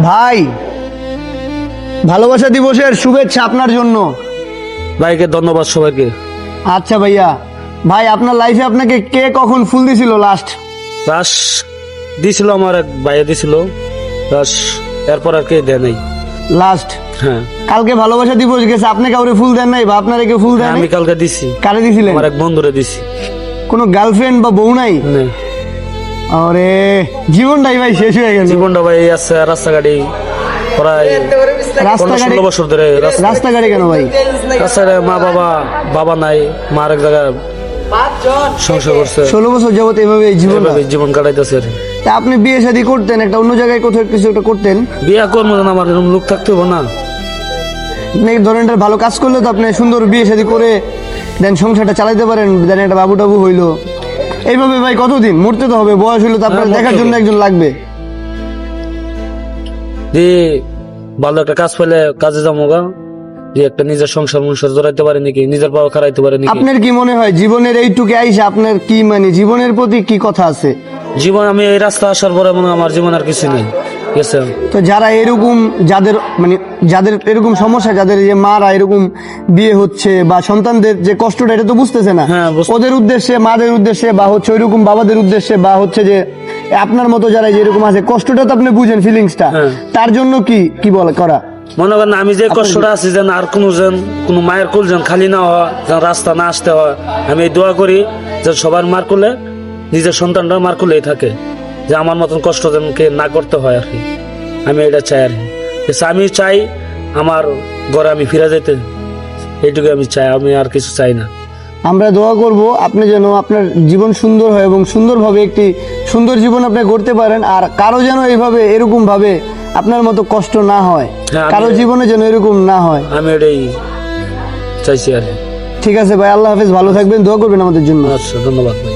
ভাই, ভালোবাসা দিবসের শুভেচ্ছা আপনার জন্য। ভাইকে ধন্যবাদ সবাইকে। আচ্ছা ভাইয়া, ভাই আপনার লাইফে আপনাকে কে কখন ফুল দিছিল লাস্ট? রাস দিছিল, আমার এক ভাইয়া দিছিল রাস, এরপর আর কে দেয় নাই। লাস্ট হ্যাঁ, কালকে ভালোবাসা দিবস গেছে, আপনি কাউরে ফুল দেন নাই বা আপনারে কেউ ফুল দেন আমি নাই? কালকে দিছি, কারে দিছিলেন? আমার এক বন্ধুরে দিছি। কোনো গার্লফ্রেন্ড বা বউ নাই? না, আরে জীবনটাই ভাই শেষ হয়ে গেল। জীবনটা ভাই আছে রাস্তাঘাটে প্রায় 15-16 বছর ধরে রাস্তাঘাটে কেন ভাই? রাস্তায় মা বাবা নাই, মা আরেক জায়গায় সংসার করছে, 16 বছর যাবত এভাবে এই জীবনটা। এভাবে জীবন কাটাইতেছে আর কি। তা আপনি বিয়ে শাদী করতেন, একটা অন্য জায়গায় কোথাও কিছু একটা করতেন, বিয়া করবো না, আমার এরকম লোক থাকতে হবে না। আপনি এই ধরনের ভালো কাজ করলে তো আপনি সুন্দর বিয়ে শাদী করে দেন সংসারটা চালাইতে পারেন, দেন একটা বাবু টাবু হইলো। এইভাবে ভাই কতদিন? মরতে তো হবে, বয়স হইলো তো আপনার হ্যাঁ, দেখার মরতে জন্য হবে। একজন লাগবে। যে ভালো একটা কাজ পেলে কাজে যাবো গা, যে একটা নিজের সংসার জড়াইতে পারে নাকি, নিজের পাওয়া খারাইতে পারে নাকি। আপনার কি মনে হয় জীবনের এইটুকু আইসা আপনার কি মানে জীবনের প্রতি কি কথা আছে? জীবন আমি এই রাস্তা আসার পরে মনে হয় আমার জীবন আর কিছু নেই, ঠিক আছে। তো যারা এরকম যাদের মানে যাদের এরকম সমস্যা, যাদের যে মারা এরকম বিয়ে হচ্ছে বা সন্তানদের যে কষ্টটা এটা তো বুঝতেছে না, হ্যাঁ, ওদের উদ্দেশ্যে, মাদের উদ্দেশ্যে বা হচ্ছে ওইরকম বাবাদের উদ্দেশ্যে বা হচ্ছে যে আপনার মতো যারা যেরকম আছে কষ্টটা তো আপনি বুঝেন, ফিলিংসটা, হ্যাঁ। তার জন্য কি কি বলে করা? মনে করেন আমি যে কষ্টটা আছি, যেন আর কোনো মায়ের কোল যেন খালি না হয়, যেন রাস্তা না আসতে হয়, আমি এই দোয়া করি যে সবার মার কোলে নিজের সন্তানরা মার কোলেই থাকে, যে আমার মতন কষ্ট যেন কে না করতে হয় আর কি। আমি এটা চাই আর কি। আমি চাই আমার ঘরে আমি ফিরে যেতে, এইটুকু আমি চাই, আমি আর কিছু চাই না। আমরা দোয়া করব আপনি যেন আপনার জীবন সুন্দর হয় এবং সুন্দরভাবে একটি সুন্দর জীবন আপনি গড়তে পারেন, আর কারো যেন এইভাবে এরকম ভাবে আপনার মতো কষ্ট না হয়, হ্যাঁ, কারো জীবনে যেন এরকম না হয়। আমি এটাই চাইছি আর কি। ঠিক আছে ভাই, আল্লাহ হাফেজ, ভালো থাকবেন, দোয়া করবেন আমাদের জন্য। আচ্ছা, ধন্যবাদ ভাই।